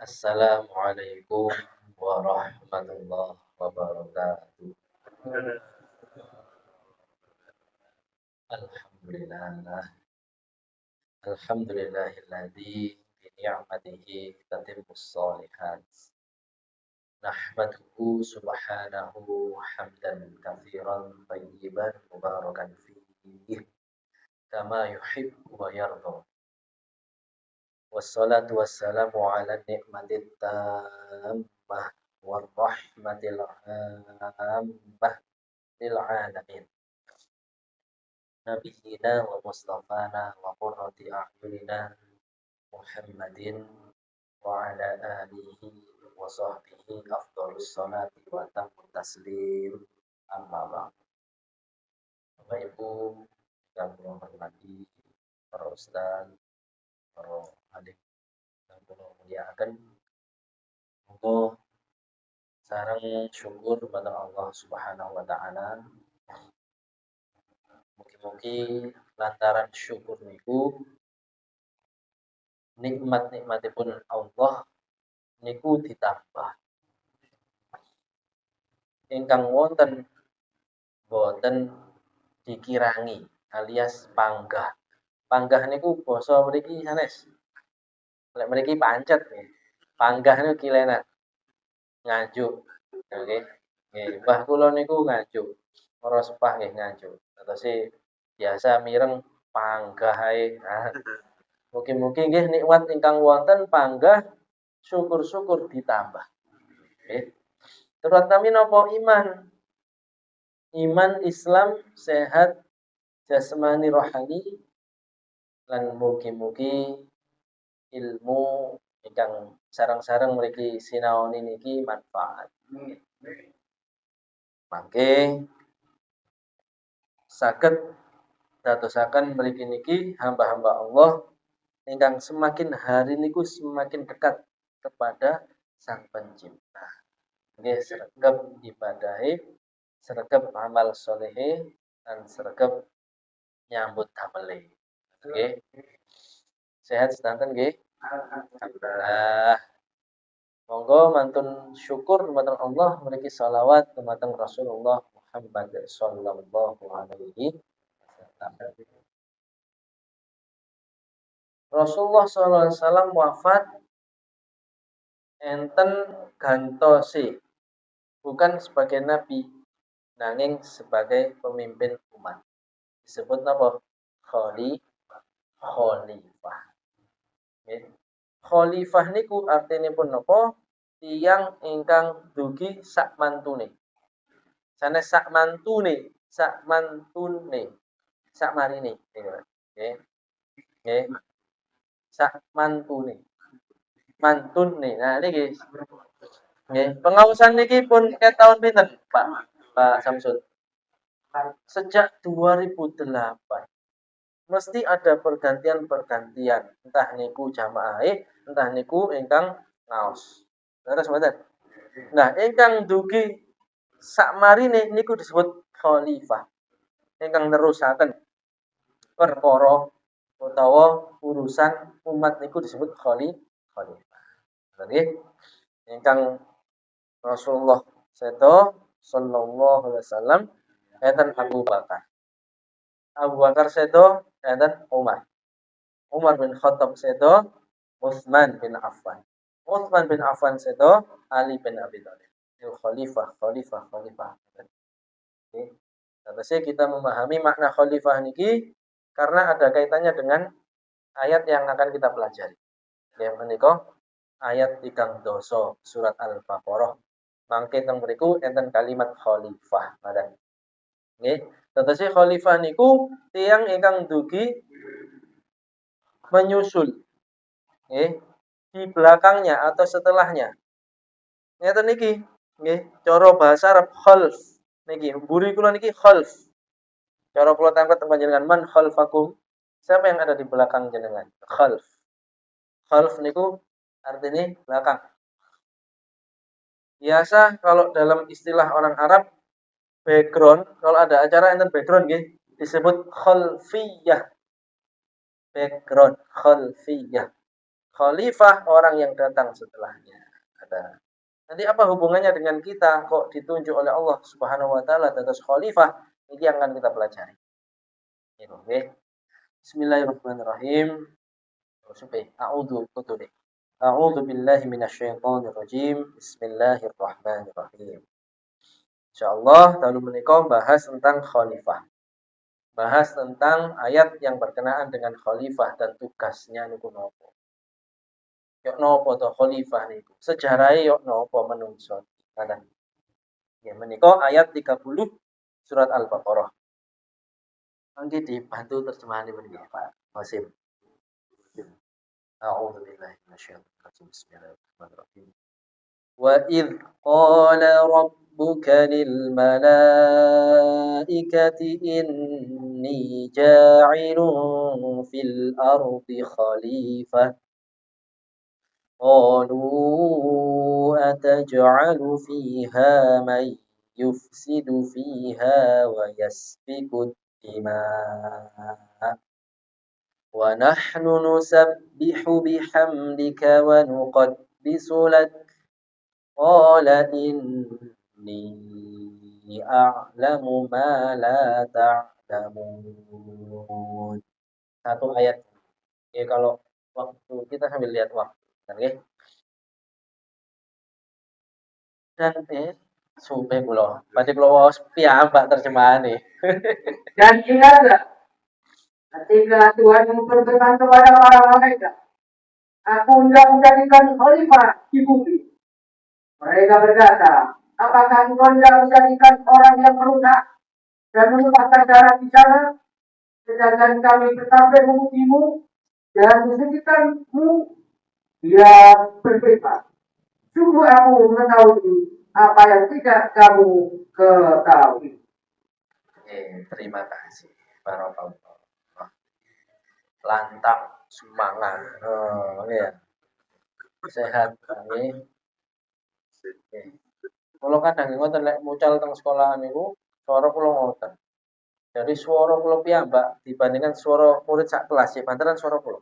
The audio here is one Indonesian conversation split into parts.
Assalamualaikum warahmatullahi wabarakatuh. Alhamdulillah. Alhamdulillahilladzi bi ni'matihi tatimmus shalihat. Nahmaduhu subhanahu hamdan katsiran tayyiban mubarakan fihi kama yuhibbu wa yarda. Wassalatu wassalamu ala ni'matit tammah war rahmatil 'ammah lil 'alamin. Nabiyyina wa mustafana wa qurrati a'yunina Muhammadin wa ala alihi wa sahbihi afdhalus salati wa tamut taslim amma ba'd. Bapak Ibu yang kula hormati, para ustaz, para adik yang kula muliakan, monggo sareng syukur kepada Allah Subhanahu wa taala. Mugi-mugi lantaran syukur niku nikmat-nikmatipun Allah niku ditambah. Ingkang wonten boten dikirangi alias panggah. Panggah niku basa mriki sanes. Lek mriki pancet nggih. Panggah niku kilenan. Nganjuk. Nggih. Nggih, mbah kula niku nganjuk. Para sepah nggih nganjuk. Terus biasa mireng panggah ae. Nah, mugi-mugi nggih nikmat ingkang wonten panggah syukur-syukur ditambah. Nggih. Terutama napa iman. Iman Islam sehat jasmani rohani lan mugi-mugi ilmu ingkang sareng-sareng mriki sinaoni niki manfaat. Mangke saged dadosaken mriki niki hamba-hamba Allah ingkang semakin hari niku semakin dekat kepada Sang Pencipta. Nggih sregep ibadahe, sregep amal solehe, dan sregep nyambut damele. Nggih. Sehat sedanten nggih? Alhamdulillah. Monggo mantun syukur dumateng Allah mriki shalawat dumateng Rasulullah Muhammad sallallahu alaihi wasallam. Rasulullah sallallahu alaihi wasallam wafat enten gantose bukan sebagai nabi nanging sebagai pemimpin umat. Disebut napa? Khalifah. Nggih. Khalifah niku artinipun napa? Tiyang ingkang dugi sak mantune. Sanes sak mantune, sak marine. Nggih. Nggih. Sak mantune. Mantune. Nah niki. Nggih, pengaosan niki pun tahun pinten, Pak Samsul? Sejak 2008. Mesti ada pergantian-pergantian, entah niku jamaahe, entah niku ingkang ngaos. Leres mboten? Nah, ingkang dugi sakmarine niku disebut khalifah. Ingkang nerusaken perkara utawa urusan umat niku disebut khalifah. Nggih. Ingkang Rasulullah sedo sallallahu alaihi wasallam enten Abu Bakar. Abu Bakar sedo enten Umar. Umar bin Khattab sedo Utsman bin Affan. Utsman bin Affan sedo Ali bin Abi Thalib. Itu khalifah. Oke. Terus kita memahami makna khalifah niki karena ada kaitannya dengan ayat yang akan kita pelajari. Yang menika ayat 3 surat Al-Baqarah. Mangke teng mriku enten kalimat khalifah. Ngaten. Nggih, terus khalifah niku tiyang ingkang dugi menyusul. Nggih, di belakangnya atau setelahnya. Ngeten niki, nggih, cara bahasa Arab khalf. Niki, mburi kula niki khalf. Cara kula tanglet panjenengan man khalfakum. Siapa yang ada di belakang jenengan? Khalf. Khalf niku artinya belakang. Biasa kalau dalam istilah orang Arab background, kalau ada acara enten background nggih, disebut khalfiyah. Background khalfiyah. khalifah orang yang datang setelahnya. Ada. Nanti apa hubungannya dengan kita kok ditunjuk oleh Allah Subhanahu wa taala atas khalifah? Ini yang akan kita pelajari. Oke. Bismillahirrahmanirrahim. A'udzu billahi minasyaitonir rajim. Bismillahirrahmanirrahim. Insyaallah dalu menika bahas tentang khalifah. Bahas tentang ayat yang berkenaan dengan khalifah dan tugasnya niku napa. Yok napa to khalifah niku? Sejarahe yok napa menungso. Kadang. Ya menika ayat 30 surat Al-Baqarah. Mangke dibantu terjemahan menika Pak Hasim. A'udzu billahi minasyaitonir rajim. Bismillahirrahmanirrahim. Wa idz qala rabbuka lil malaikati inni ja'ilun fil ardi khalifah قالوا أتجعل فيها من يفسد فيها ويسفك الدماء ونحن نسبح بحمدك ونقدس لك قال إني أعلم ما لا تعلمون. Satu ayat. Ya kalau waktu kita sambil lihat waktu. Oke. Dan sumpah kula. Berarti kula waos piyambak terjemahane. Dan ingatlah, ketika Tuhan memperkenalkan kepada para malaikat, aku hendak menjadikan khalifah di bumi. Mereka berkata, apakah engkau hendak menjadikan orang yang merusak dan merupakan cara bicara, sedangkan kami bertampil memujimu dan mensucikanmu? Dia berfirman, sungguh aku mengetahui apa yang tidak kamu ketahui. Terima kasih. Barakallah. Lantang, semangat. Oh, ya. Sehat kami. Kalau kadang ngoten lek mucal teng sekolahan niku, suara kula ngoten. Jadi suara kula piyambak dibandingkan suara murid sak kelas ya, banteran suara kula.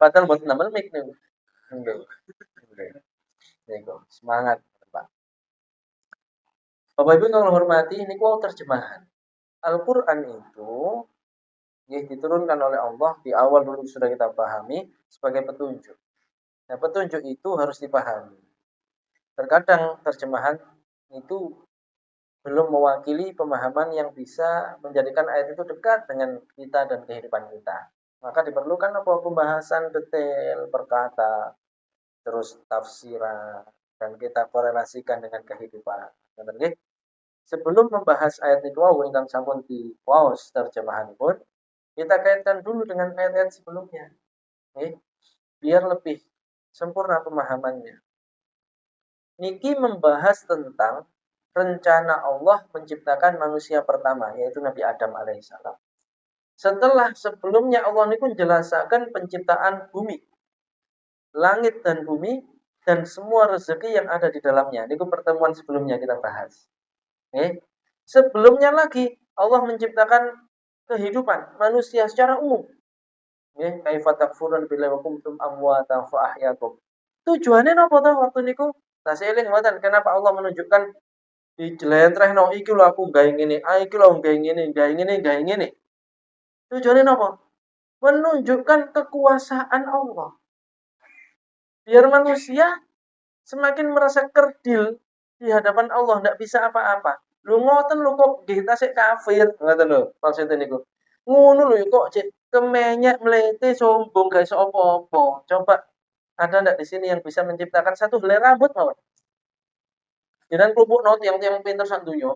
Padahal mboten namel mik niku. Nggih. Niku semangat, Pak. Bapak Ibu yang hormati, ini terjemahan. Al-Quran itu diturunkan oleh Allah di awal dulu sudah kita pahami sebagai petunjuk. Nah, petunjuk itu harus dipahami. Terkadang terjemahan itu belum mewakili pemahaman yang bisa menjadikan ayat itu dekat dengan kita dan kehidupan kita. Maka diperlukan apa pembahasan detail perkata, terus tafsiran, dan kita korelasikan dengan kehidupan. Sebelum membahas ayat itu ingkang sampun di waos terjemahan pun, kita kaitkan dulu dengan ayat-ayat sebelumnya. Biar lebih sempurna pemahamannya. Niki membahas tentang rencana Allah menciptakan manusia pertama, yaitu Nabi Adam alaihissalam. Setelah sebelumnya Allah ini pun jelaskan penciptaan bumi, langit dan bumi, dan semua rezeki yang ada di dalamnya. Ini pertemuan sebelumnya kita bahas. Sebelumnya lagi Allah menciptakan kehidupan manusia secara umum. Kaifa takfurun billahi wa kuntum amwatan fa ahyaakum. Tujuannya napa to waktu niku? Tasih eling mboten kenapa Allah menunjukkan dijlentrehno iki lho aku gawe ngene, iki lho gawe ngene, gawe ngene, gawe ngene. Tujuannya napa? Menunjukkan kekuasaan Allah. Biar manusia semakin merasa kerdil di hadapan Allah, ndak bisa apa-apa. Lu ngoten lu kok nggih tasik kafir, ngoten lho maksudnya niku. Ngono lho kok cek kemenyek mlete sombong gak iso apa-apa. Coba ada ndak di sini yang bisa menciptakan satu helai rambut mawon? Jangan kelupukno tiang-tiang pinter sak donya.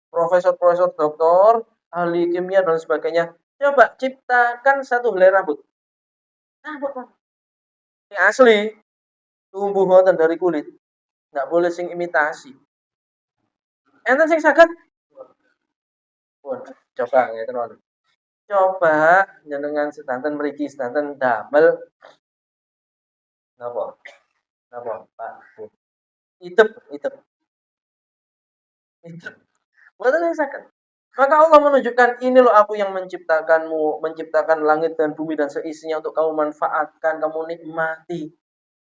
Profesor-profesor, doktor, ahli kimia dan sebagainya. Coba ciptakan satu helai rambut. Rambut mawon. Ini asli. Tumbuh ngoten dari kulit. Nggak boleh sing imitasi. Enten sing saged? Pun coba ngeten mawon. Coba jenengan sedanten mriki sedanten damel napa? Napa, Pak? Itep. Mboten sing saged. Maka Allah menunjukkan, ini loh aku yang menciptakanmu, menciptakan langit dan bumi dan seisinya untuk kamu manfaatkan, kamu nikmati.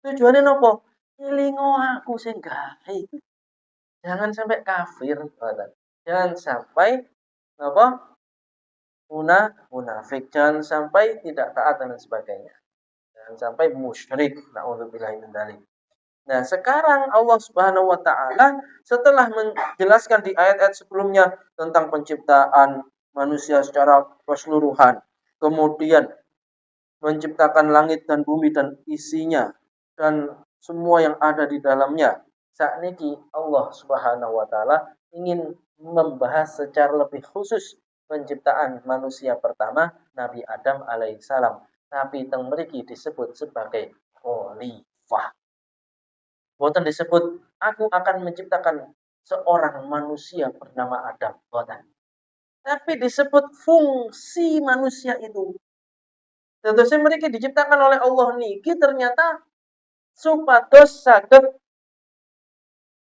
Tujuannya nopo? Ngelingo aku sing gawe. Jangan sampai kafir, jangan sampai apa? Munafik, jangan sampai tidak taat dan sebagainya. Jangan sampai musyrik. Nauzubillahi min dzalik. Nah, sekarang Allah Subhanahu wa taala setelah menjelaskan di ayat-ayat sebelumnya tentang penciptaan manusia secara keseluruhan, kemudian menciptakan langit dan bumi dan isinya dan semua yang ada di dalamnya. Saat ini Allah Subhanahu wa taala ingin membahas secara lebih khusus penciptaan manusia pertama Nabi Adam alaihissalam. Tapi teng mriki disebut sebagai khalifah. Boten disebut aku akan menciptakan seorang manusia bernama Adam. Boten. Tapi disebut fungsi manusia itu. Tentu mereka diciptakan oleh Allah niki ternyata supados saged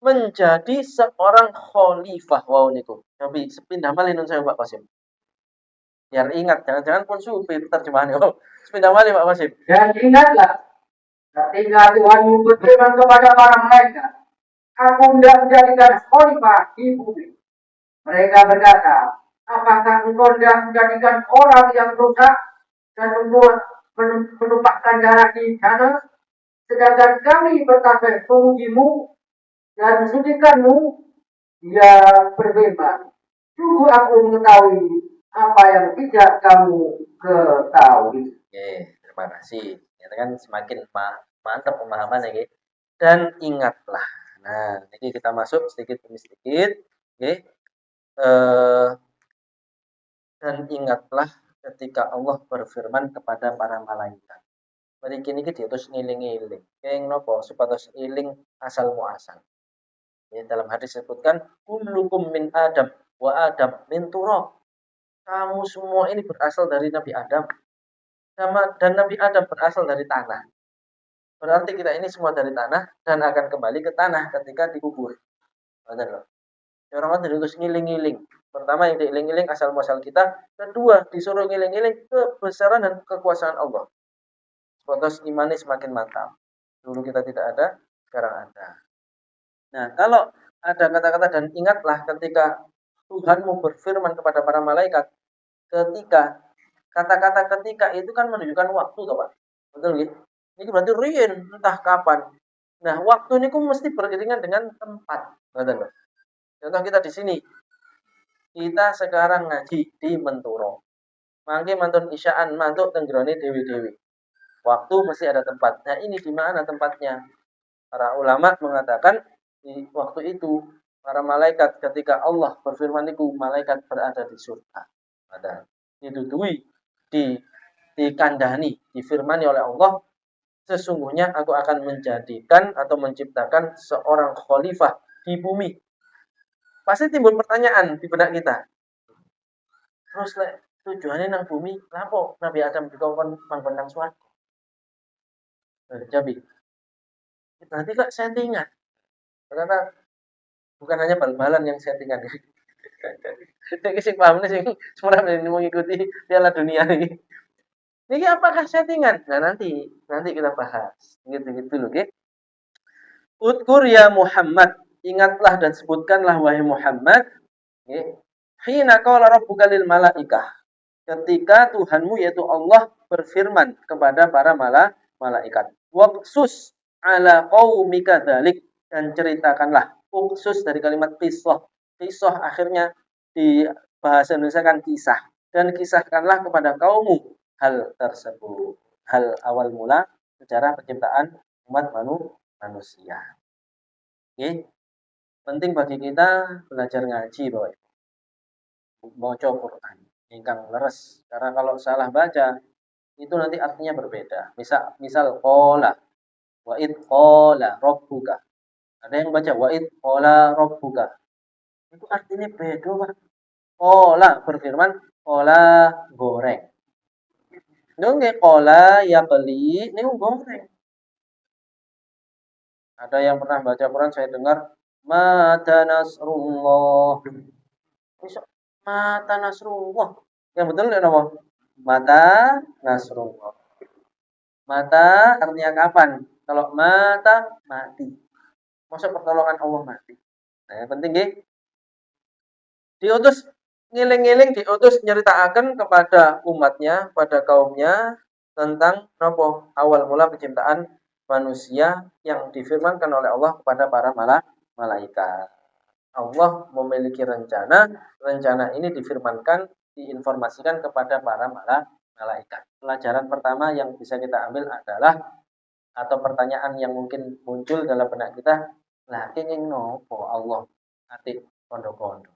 menjadi seorang khalifah. Wow niku. Tapi sepindah malih nun saya Pak Qasim. Biar ingat, jangan-jangan pun supir terjemahannya. Oh, sepindah malih Pak Qasim. Dan ingatlah, ketika Tuhan berfirman kepada para malaikat, aku hendak menjadikan khalifah di bumi. Mereka berkata, apakah engkau hendak menjadikan orang yang rusak dan menumpahkan darah di sana, sedangkan kami bertasbih memujimu dan mensucikanmu? Dia berfirman, sungguh aku mengetahui apa yang tidak kamu ketahui. Oke, terima kasih. Ya kan semakin mantap pemahaman ya. Dan ingatlah. Nah, ini kita masuk sedikit demi sedikit. Oke. Dan ingatlah ketika Allah berfirman kepada para malaikat. Mriki niki diutus ngiling-ngiling. Kenging napa? Supados iling asal muasal. Ya, dalam hadis disebutkan kullukum min Adam wa Adam min turab. Kamu semua ini berasal dari Nabi Adam dan Nabi Adam berasal dari tanah. Berarti kita ini semua dari tanah dan akan kembali ke tanah ketika dikubur. Benar loh. Orang kan diutus ngiling-ngiling. Pertama yang diiling-iling asal muasal kita, kedua disuruh ngiling-ngiling kebesaran dan kekuasaan Allah. Potos imannya semakin mantap. Dulu kita tidak ada, sekarang ada. Nah, kalau ada kata-kata dan ingatlah ketika Tuhanmu berfirman kepada para malaikat, ketika kata-kata ketika itu kan menunjukkan waktu, toh Pak. Betul gitu? Ini berarti riyen entah kapan. Nah, waktu ini mesti beriringan dengan tempat. Betul loh. Contoh kita di sini. Kita sekarang ngaji di Menturo. Mangke mantun isyaan mantuk tenggerone dewi-dewi. Waktu mesti ada tempat. Nah, ini di mana tempatnya? Para ulama mengatakan di waktu itu para malaikat ketika Allah berfirman itu malaikat berada di surga. Ada didudui, dikandani, difirmani oleh Allah, sesungguhnya aku akan menjadikan atau menciptakan seorang khalifah di bumi. Pasti timbul pertanyaan di benak kita. Terus tujuannya nang bumi, lapo Nabi Adam dikongkon manggon nang swarga. Jadi nanti kok settingan. Ternyata bukan hanya bal-balan yang settingan. Ini sing paham sing sebenarnya mengikuti Piala Dunia ini. Ini apakah settingan? Nah nanti kita bahas. Gitu dulu, oke? Udkur ya Muhammad, ingatlah dan sebutkanlah wahai Muhammad, okay? Hina qala rabbuka lil malaikah. Ketika Tuhanmu yaitu Allah berfirman kepada para malaikat. Waqsus ala qaumika dzalik, dan ceritakanlah. Khusus dari kalimat qissah. Qissah akhirnya di bahasa Indonesia kan kisah. Dan kisahkanlah kepada kaummu hal tersebut. Hal awal mula sejarah penciptaan umat manusia. Oke. Penting bagi kita belajar ngaji, Boy. Baca Quran ingkang leres. Karena kalau salah baca itu nanti artinya berbeda. Misal qala wa id qala rabbuka. Ada yang baca wa id qala rabbuka. Itu artinya beda, Pak. Qala berfirman, qala goreng. Nggih qala ya beli niku goreng. Ada yang pernah baca Quran saya dengar mata nasrullah. mata Nasrullah. Yang betul ya nama? Mata Nasrullah. Mata artinya kapan? Kalau mata mati. Maksud pertolongan Allah mati. Nah, yang penting diutus ngiling-ngiling diutus nyeritakan kepada umatnya, pada kaumnya tentang nopo awal mula penciptaan manusia yang difirmankan oleh Allah kepada para malaikat. Allah memiliki rencana, rencana ini difirmankan, diinformasikan kepada para malaikat. Pelajaran pertama yang bisa kita ambil adalah atau pertanyaan yang mungkin muncul dalam benak kita, lah kenging nopo Allah atik kondo-kondo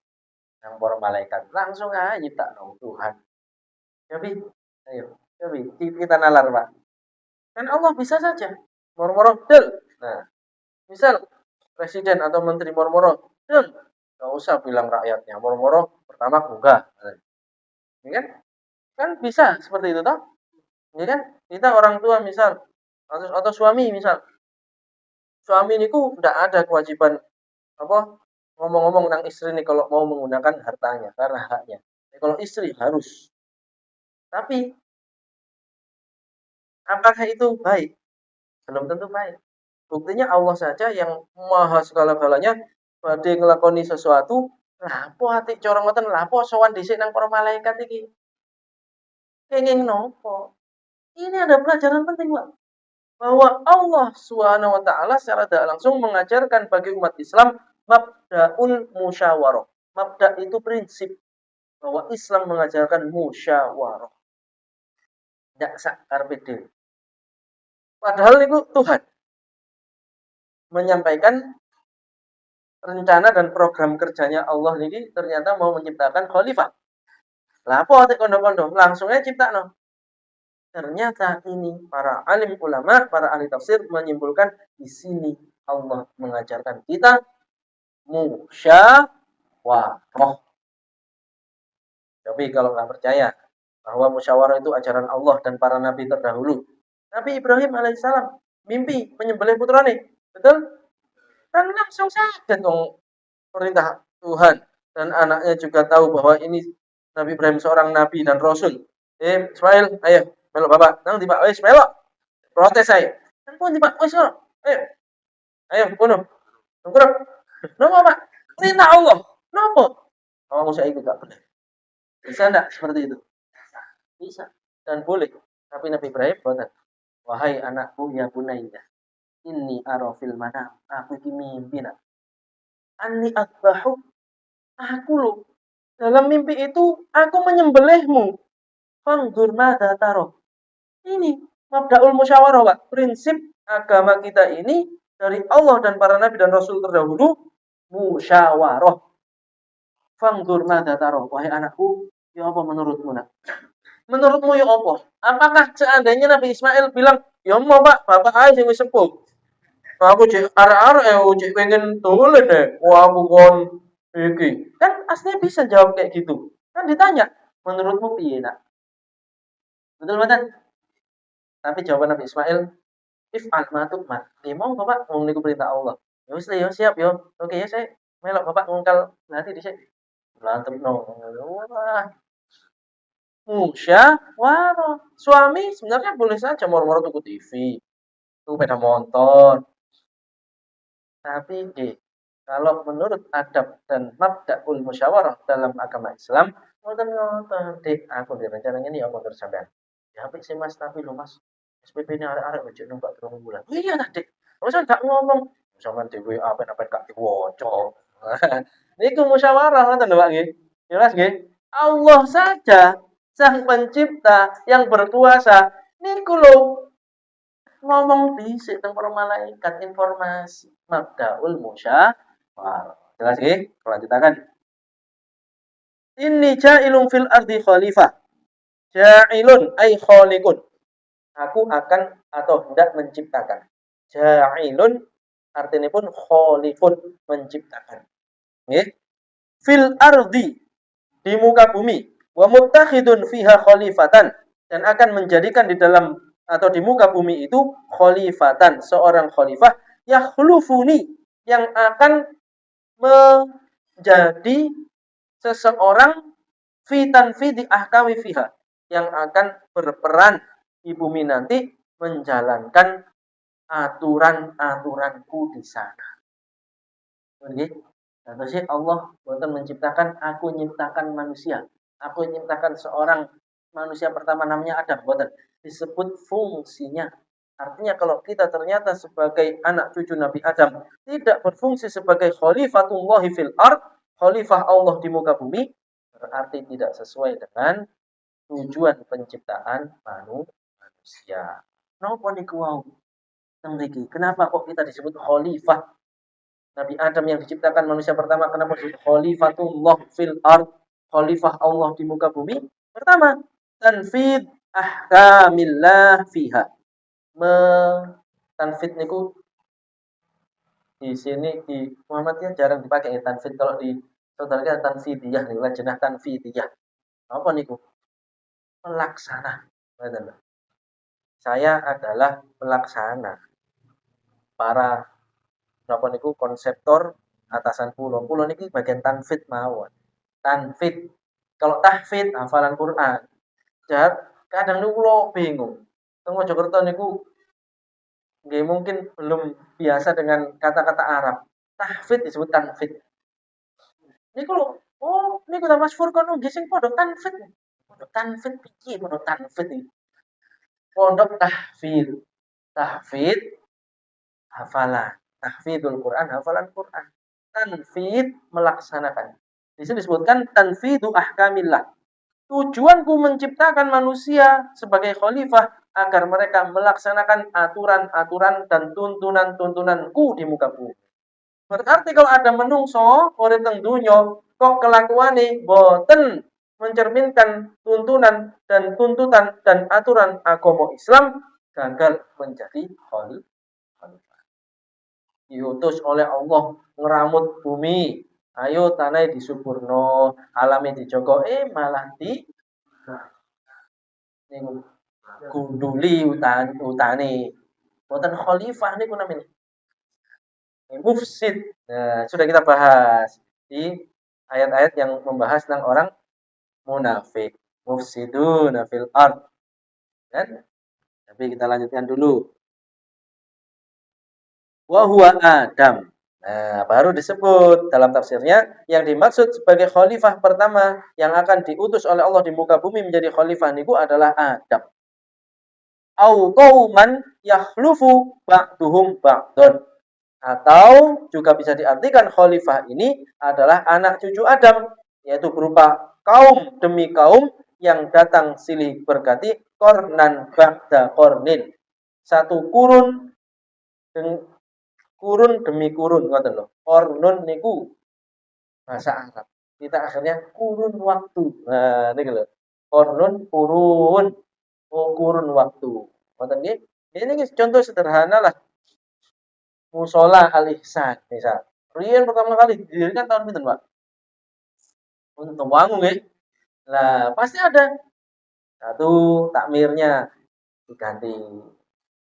yang para malaikat langsung aja tak no Tuhan. Tapi ayo, tapi kita nalar Pak. Kan Allah bisa saja moro-moro del. Nah, misal presiden atau menteri moro-moro del, nggak usah bilang rakyatnya moro-moro pertama enggak. Ini kan bisa seperti itu toh. Ini kan kita orang tua misal atau suami misal suami niku tidak ada kewajiban apa ngomong-ngomong tentang istri nih kalau mau menggunakan hartanya karena haknya. Kalau istri harus. Tapi apakah itu baik? Belum tentu baik. Buktinya Allah saja yang maha segala-galanya badhe nglakoni sesuatu, lapo ati cara ngoten lapo sowan dhisik nang para malaikat iki. Kenging nopo? Ini ada pelajaran penting, Pak. Bahwa Allah Subhanahu wa taala secara tidak langsung mengajarkan bagi umat Islam mabda'ul musyawarah. Mabda itu prinsip bahwa Islam mengajarkan musyawarah. Tidak sakar pede. Padahal itu Tuhan menyampaikan rencana dan program kerjanya Allah ini ternyata mau menciptakan khalifah. Lah apa tek kondo-kondo langsung aja ciptakno. Ternyata ini para alim ulama, para ahli tafsir menyimpulkan di sini Allah mengajarkan kita musyawarah. Tapi kalau nggak percaya bahwa musyawarah itu ajaran Allah dan para nabi terdahulu, Nabi Ibrahim alaihissalam mimpi menyembelih putranya, betul? Kan langsung saja dong perintah Tuhan dan anaknya juga tahu bahwa ini Nabi Ibrahim seorang nabi dan rasul. Ismail, ayo melok bapak. Nang di Pak, wis melok. Protes saya. Kan pun di Pak, wis melok. Ayo bunuh. Nungkrok. Napa Pak? Perintah Allah. Napa? Kamu saya ikut gak benar. Bisa enggak seperti itu? Bisa dan boleh. Tapi Nabi Ibrahim boten. Wahai anakku ya bunayya. Inni arafil manam. Aku iki mimpi nak. Anni atbahu. Aku loh. Dalam mimpi itu aku menyembelihmu. Fangdur madza taro. Ini mabdaul musyawarah, Pak. Prinsip agama kita ini dari Allah dan para nabi dan rasul terdahulu musyawarah. Fangdur madza taro. Wahai anakku, ya apa menurutmu nak? Menurutmu ya apa? Apakah seandainya Nabi Ismail bilang, ya mau Pak, bapak aja sing wis sepuh. Aku cek arek-arek cek pengen dolen wah aku kon iki. Kan aslinya bisa jawab kayak gitu. Kan ditanya, menurutmu piye nak? Betul betul. Tapi jawaban Nabi Ismail, if almatuk mat. Mau bapak mau niku perintah Allah. Ya wis ya siap yo. Oke ya saya melok bapak ngungkal nanti dhisik. Berantem no. Wah, musyawarah. Suami sebenarnya boleh saja moro-moro tuku TV, tuku sepeda motor. Tapi kalau menurut adab dan mabda'ul musyawarah dalam agama Islam, ngoten-ngoten, Dik, aku direncanain ini ya motor sampean. Ya apik sih Mas, tapi lho Mas, SPP ini arek-arek ojo numpak 3 bulan. Iya ta, Dik. Masa gak ngomong sampean di WA apa gak diwaca. Niku musyawarah ngoten lho Pak nggih. Jelas nggih. Allah saja sang pencipta yang berkuasa niku lho ngomong dhisik teng para malaikat informasi mabdaul musyawarah. Jelas nggih? Lanjutaken. Inni ja'ilun fil ardi khalifah. Ja'ilun ay khaliqun. Aku akan atau hendak menciptakan. Ja'ilun artinya pun khaliqun menciptakan. Nggih. Fil ardi di muka bumi. Wa muttakhidun fiha khalifatan dan akan menjadikan di dalam atau di muka bumi itu khalifatan, seorang khalifah yakhlufuni yang akan menjadi seseorang fi tanfidi ahkami fiha, yang akan berperan di bumi nanti menjalankan aturan-aturanku di sana. Nggih. Terus Allah boten menciptakan, aku menciptakan manusia. Aku menciptakan seorang manusia pertama namanya Adam, boten. Disebut fungsinya. Artinya kalau kita ternyata sebagai anak cucu Nabi Adam tidak berfungsi sebagai khalifatullah fil ard, khalifah Allah di muka bumi, berarti tidak sesuai dengan tujuan penciptaan manusia. Napa niku wau? Kenapa kok kita disebut khalifah? Nabi Adam yang diciptakan manusia pertama, kenapa disebut khalifatullah fil ard, khalifah Allah di muka bumi? Pertama, tanfid ahkamillah fiha. Tanfid niku di sini di Muhammadiyah jarang dipakai ya tanfid. Kalau di saudara kita tanfidiyah nih, lajnah tanfidiyah. Apa niku? Pelaksana. Saya adalah pelaksana. Para napa niku konseptor atasan pulau. Pulau niki bagian tanfid mawon. Tanfid. Kalau tahfid hafalan Quran. Jahat kadang niku kula bingung. Teng Mojokerto niku nggih mungkin belum biasa dengan kata-kata Arab. Tahfid disebut tanfid. Niku lho, oh niku ta Mas Furqan nggih sing padha tanfid. Padha tanfid piye padha tanfid iki? Pondok tahfid. Tahfid hafalan. Tahfidul Quran, hafalan Quran. Tanfid melaksanakan. Di sini disebutkan tanfidu ahkamillah. Tujuanku menciptakan manusia sebagai khalifah agar mereka melaksanakan aturan-aturan dan tuntunan-tuntunanku di muka bumi. Berarti kalau ada menungso urip teng donya kok kelakuane boten mencerminkan tuntunan dan tuntutan dan aturan agama Islam, gagal menjadi khalifah. Diutus oleh Allah ngeramut bumi. Ayo tanah disuburno, alami dijogo, malah di niku gunduli utane. Boten khalifah niku namanya. Mufsid. Nah, sudah kita bahas di ayat-ayat yang membahas tentang orang munafik. Mufsidun fil ard. Kan? Tapi kita lanjutkan dulu. Wa huwa Adam. Nah, baru disebut dalam tafsirnya yang dimaksud sebagai khalifah pertama yang akan diutus oleh Allah di muka bumi menjadi khalifah niku adalah Adam. Au qauman yakhlufu ba'duhum ba'dun. Atau juga bisa diartikan khalifah ini adalah anak cucu Adam, yaitu berupa kaum demi kaum yang datang silih berganti kornan ba'da kornin. Satu kurun demi kurun, ngoten lho. Kornun niku bahasa Arab. Kita akhirnya kurun waktu. Nah, niki lho. Kornun kurun. Oh, kurun waktu. Ngoten nggih. Ini contoh sederhana lah. Musola Al-Ihsan misal. Riyen pertama kali didirikan tahun pinten, Pak? Untuk wangu nggih. Nah, pasti ada satu takmirnya diganti.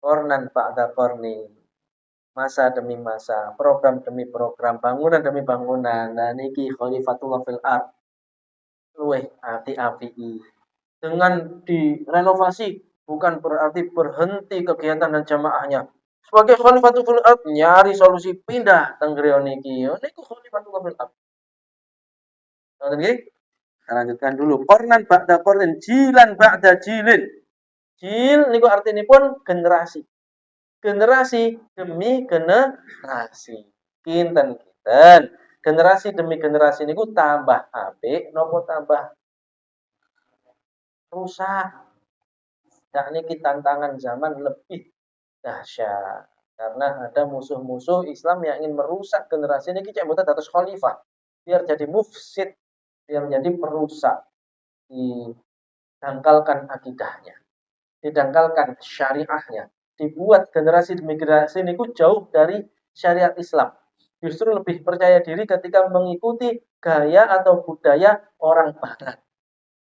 Kornan ba'da korni. Masa demi masa, program demi program, bangunan demi bangunan. Nah niki Khalifatullah fil ard luweh api-api. Dengan direnovasi bukan berarti berhenti kegiatan dan jamaahnya. Sebagai Khalifatul fil ard nyari solusi pindah teng griya niki. Niku Khalifatullah fil ard. Ngoten nggih? Kita lanjutkan dulu. Kornan ba'da kornin, jilan ba'da jilin. Jil niku artinipun generasi. Generasi demi generasi. Kinten-kinten. Generasi demi generasi niku tambah apik napa tambah rusak. Nah niki tantangan zaman lebih dahsyat. Karena ada musuh-musuh Islam yang ingin merusak generasi niki cek mboten dados khalifah. Biar jadi mufsid, biar menjadi perusak. Didangkalkan akidahnya, didangkalkan syariahnya, dibuat generasi demi generasi niku jauh dari syariat Islam. Justru lebih percaya diri ketika mengikuti gaya atau budaya orang barat.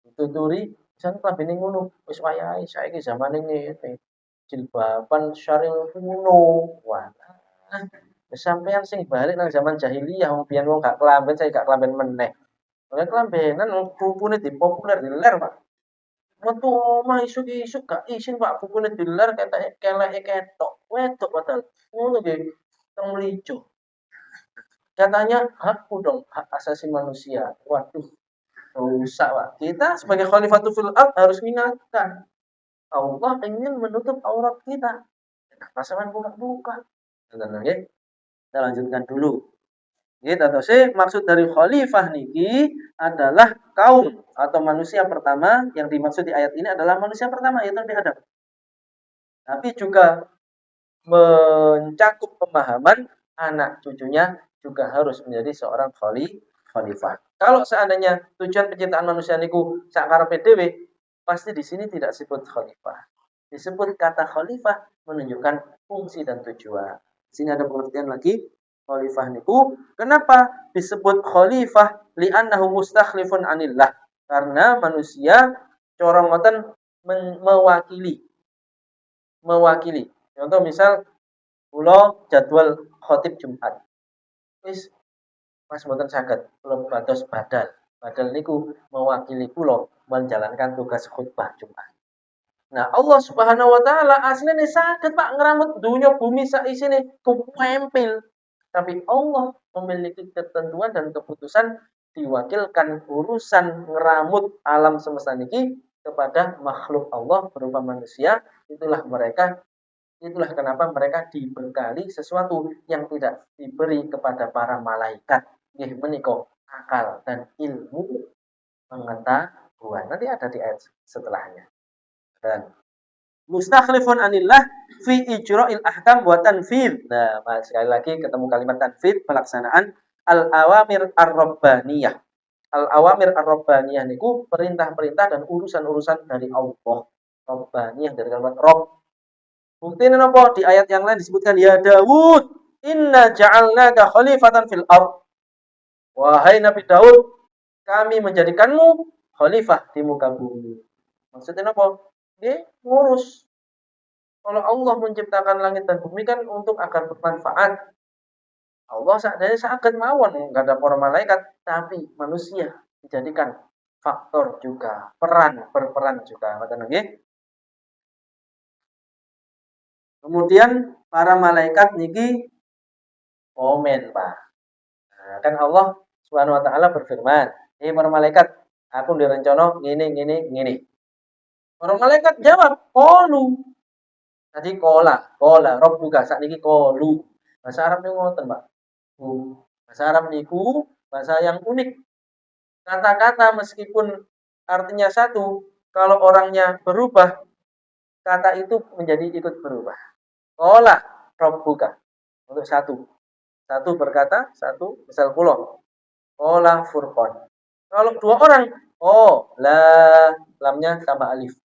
Dituturi misalnya klambine ngono, wis wayahe saiki zamane ngene. Jilbaban syaril kuno. Wah, sampeyan sing balik nang zaman jahiliyah wong biyen wong gak kelamben saya gak kelamben meneh. Oleh kelambenan bubune dipopuler diler, Pak. Metu omah isuk-isuk gak isin, Pak, bubune diler keteke keleke ketok. Wedok padahal. Ngono nggih. Teng mrijo. Katanya hakku dong, hak asasi manusia. Waduh, rusak, Pak. Kita sebagai khalifatul fil ard harus mengingatkan. Allah ingin menutup aurat kita. Kenapa sampean buka-buka? Nggih. Kita lanjutkan dulu. Gitu, atau maksud dari khalifah niki adalah kaum atau manusia pertama. Yang dimaksud di ayat ini adalah manusia pertama, yaitu Nabi Adam. Tapi juga mencakup pemahaman anak cucunya juga harus menjadi seorang khalifah. Kalau seandainya tujuan penciptaan manusia niku sakarepe dhewe, pasti di sini tidak disebut khalifah. Disebut kata khalifah menunjukkan fungsi dan tujuan. Di sini ada pengertian lagi. Khalifah niku kenapa disebut khalifah? Li'annahu mustakhlifun anillah. Karena manusia corong ngoten mewakili. Contoh misal kula jadwal khotib Jumat. Wis Mas mboten saged kula pados badal. Badal niku mewakili kula menjalankan tugas khutbah Jumat. Nah, Allah Subhanahu wa taala asline saged Pak ngramut dunya bumi sak isine kumpempil. Tapi Allah memiliki ketentuan dan keputusan diwakilkan urusan ngeramut alam semesta niki kepada makhluk Allah berupa manusia. Itulah kenapa mereka dibekali sesuatu yang tidak diberi kepada para malaikat. Nggih menika akal dan ilmu pengetahuan. Nanti ada di ayat setelahnya. Dan mustakhlifun anillah fi ijra'il ahkam wa tanfidz. Nah, sekali lagi ketemu kalimat tanfidz, pelaksanaan al-awamir ar-rabbaniyah. Al-awamir ar-rabbaniyah niku perintah-perintah dan urusan-urusan dari Allah. Rabbaniyah dari kalimat Rabb. Buktinya napa? Di ayat yang lain disebutkan ya Daud, inna ja'alnaka khalifatan fil ard. Wahai Nabi Daud, kami menjadikanmu khalifah di muka bumi. Maksudnya apa? Dia ngurus. Kalau Allah menciptakan langit dan bumi kan untuk agar bermanfaat. Allah sadaya saged mawon enggak ada para malaikat, tapi manusia dijadikan faktor juga, berperan juga. Ngoten nggih. Kemudian para malaikat niki komen, Pak. Nah, kan Allah Subhanahu wa taala berfirman, "Hei para malaikat, aku direncana ngene. Para malaikat jawab, "Qalu." Tadi kola, rabbuka sakniki qalu. Bahasa Arab niku ngoten, Pak. Bahasa Arab niku bahasa yang unik. Kata-kata meskipun artinya satu, kalau orangnya berubah, kata itu menjadi ikut berubah. Kola rabbuka untuk satu. Satu berkata, satu misal kula. Kola furqan. Kalau dua orang, oh, lamnya tambah alif.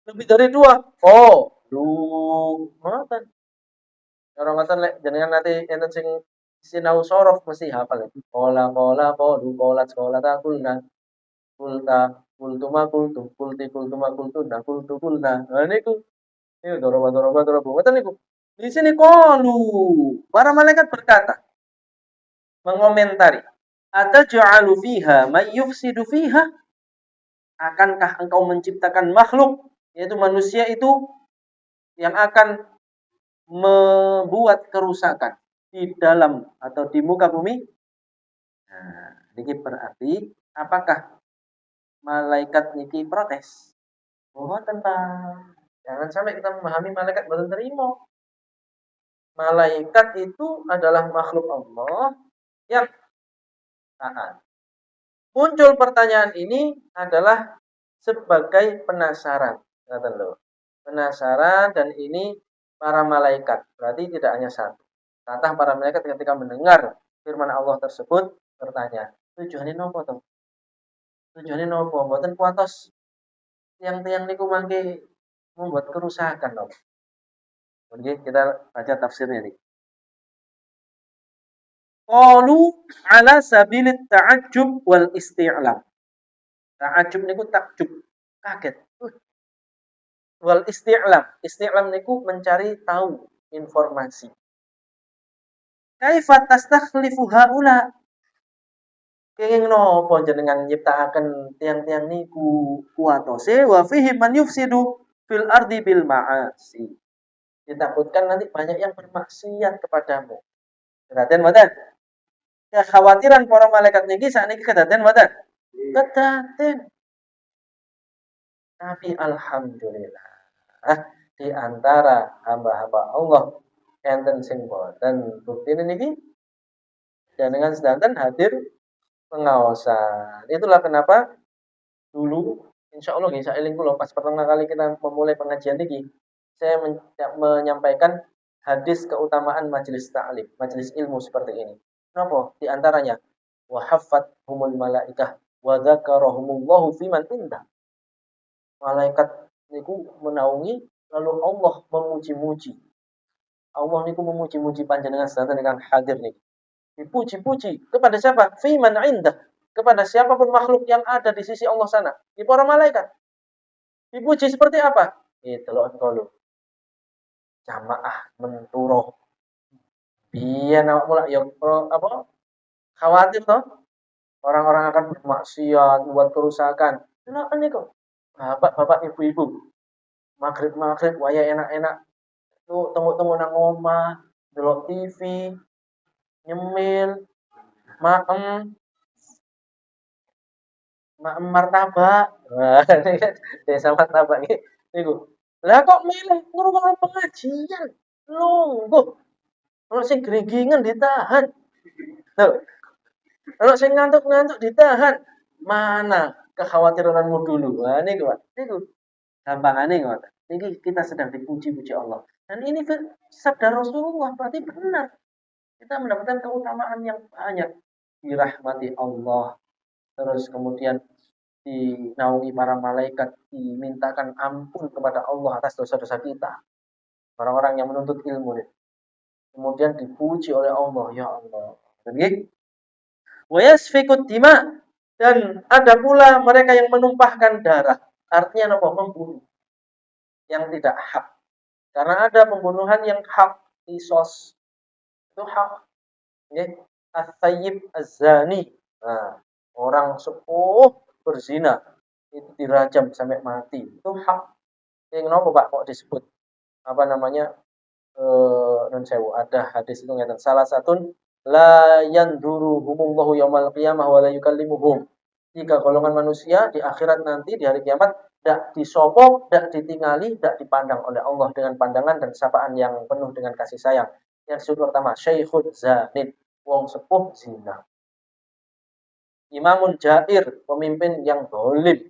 Lebih dari dua, oh, lu, ngoten. Orang ngoten lek jenengan nanti enten sing sinau sorof mesti hafal. Kola qalu qalat qalata kulna kultuma kultuma kultuna kulna. Nah niku doroba. Ngoten niku. Di sini qalu para malaikat berkata mengomentari ataj'alu fiha may yufsidu fiha, akankah engkau menciptakan makhluk yaitu manusia itu yang akan membuat kerusakan di dalam atau di muka bumi? Nah, ini berarti apakah malaikat niki protes? Oh, tentang jangan sampai kita memahami malaikat belum terima. Malaikat itu adalah makhluk Allah yang taat. Muncul pertanyaan ini adalah sebagai penasaran. Penasaran dan ini para malaikat. Berarti tidak hanya satu. Kata para malaikat ketika mendengar firman Allah tersebut bertanya, tujuannya nopo to? Tujuannya nopo? Mboten kuatos tiang-tiang niku mangke membuat kerusakan nopo. Oke, kita baca tafsirnya nih. Qalu ala sabilit ta'ajjub wal isti'lam. Ta'ajjub niku takjub, kaget. Wal isti'lam. Isti'lam niku mencari tahu informasi. Kaifa tastakhlifu haula? Kenging napa jenengan nyiptakaken tiang-tiang niku kuwatose wa fihi man yufsidu fil ardi bil ma'asi. Ditakutkan nanti banyak yang bermaksiat kepadamu. Kedaden mboten? Kekhawatiran para malaikat niki sakniki kedaden mboten? Kedaden. Tapi alhamdulillah di antara hamba-hamba Allah enten sing boten buktine niki dengan sedanten hadir pengawasan. Itulah kenapa dulu insya Allah nggih saeling kula pas pertama kali kita memulai pengajian niki saya menyampaikan hadis keutamaan majelis ta'lim, majelis ilmu seperti ini. Napa? Di antaranya wa haffathumul malaikah wa dzakarahumullahu fiman indah. Malaikat niku menaungi lalu Allah memuji-muji. Allah niku memuji-muji panjenengan sedanten ingkang hadir niki. Dipuji-puji kepada siapa? Fiman indah. Kepada siapapun makhluk yang ada di sisi Allah sana. Di para malaikat. Dipuji seperti apa? Delok engko jamaah menturuh. Biyen awak mulak ya apa? Khawatir toh orang-orang akan bermaksiat, buat kerusakan. Kenapa nih kok? Bapak-bapak, ibu-ibu, maghrib-maghrib waya enak-enak tuh tunggu-tunggu nang omah, delok TV, nyemil, maem, maem martabak. Wah, desa martabak iki niku. Lah kok milih ngrungokno pengajian? Lungguh. Ono sing gringgingan ditahan. Loh, ono sing ngantuk-ngantuk ditahan. Mana kekhawatiranmu dulu? Nah, niku, Pak. Niku gampangane ngoten. Niki kita sedang dipuji-puji Allah. Dan ini sabda Rasulullah berarti benar. Kita mendapatkan keutamaan yang banyak. Dirahmati Allah. Terus kemudian dinaungi para malaikat, dimintakan ampun kepada Allah atas dosa-dosa kita. Orang-orang yang menuntut ilmu. Kemudian dipuji oleh Allah, ya Allah. Jadi, wa yasfikut dima, dan ada pula mereka yang menumpahkan darah. Artinya apa? Membunuh yang tidak hak. Karena ada pembunuhan yang hak, kisos. Itu hak. Ya. As-sayyib az-zani. Nah, orang sepuh berzina itu dirajam sampai mati. Itu hak. Yang kenapa Pak kok disebut apa namanya non sewu ada hadis itu ngeten salah satu la yanduruhumullahu yaumal qiyamah wa la yukallimuhum. Tiga golongan manusia di akhirat nanti di hari kiamat tidak disopok, tidak ditingali, tidak dipandang oleh Allah dengan pandangan dan sapaan yang penuh dengan kasih sayang. Yang disebut pertama syaikhun zanin, wong sepuh zina. Imamun jair, pemimpin yang dolim,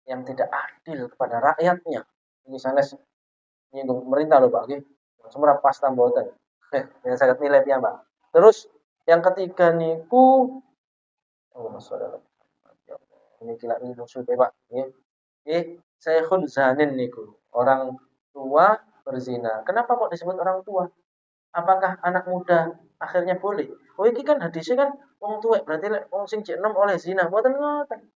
yang tidak adil kepada rakyatnya. Ini sanes nyinggung pemerintah loh Pak, semua pas tamboten. Yang sangat nilai ya Mbak. Terus yang ketiga niku ini gila ini musuh Pak. Syekhun zanin niku, orang tua berzina. Kenapa kok disebut orang tua? Apakah anak muda akhirnya boleh? Oh iki kan hadisnya kan wong tuwek berarti wong sing jek enom oleh zina. Mboten ngoten.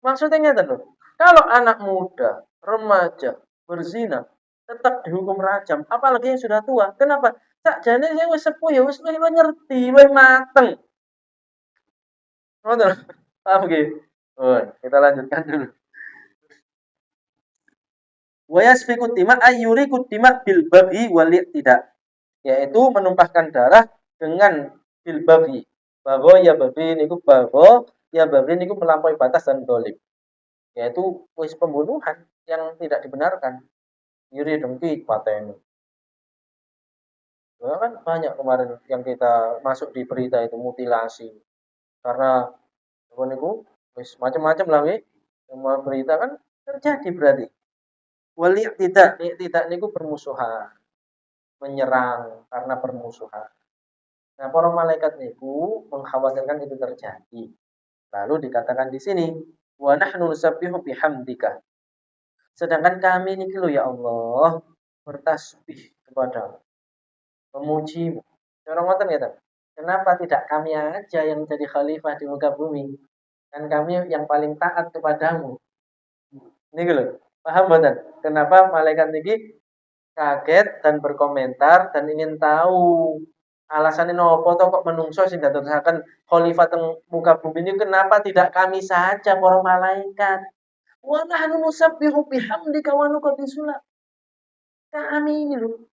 Maksudnya ngeten lho. Kalau anak muda, remaja berzina tetap dihukum rajam, apalagi yang sudah tua. Kenapa? Sakjane sing wis sepuh ya wis ngerti, luwih mateng. Ngoten. Paham nggih? Oh, kita lanjutkan dulu. Wa yasfiku dima ayyuriku dima bil baghi wal tidak. Yaitu menumpahkan darah dengan bil baghi. Bago ya baghi niku bago ya baghi niku melampaui batas dan dolim. Yaitu wis pembunuhan yang tidak dibenarkan. Iri dengki pateni. Ya kan banyak kemarin yang kita masuk di berita itu mutilasi. Karena apa niku wis macam-macam lah nggih. Semua berita kan terjadi berarti. Wal tidak niku permusuhan. Menyerang karena permusuhan. Nah, para malaikat niku mengkhawatirkan itu terjadi. Lalu dikatakan di sini, wa nahnu nusabbihu bihamdika. Sedangkan kami niki lho ya Allah bertasbih kepadamu. Memujimu. Cara ngoten ya, kenapa tidak kami aja yang jadi khalifah di muka bumi? Dan kami yang paling taat kepadamu. Niki lho, paham mboten? Kenapa malaikat niki kaget dan berkomentar dan ingin tahu Alasannya nopo to kok menungso sing dadosaken khalifah teng muka bumi ini kenapa tidak kami saja para malaikat? Wa nahnu nusabbihu bihamdika wa nuqaddisu lak. Kami ini loh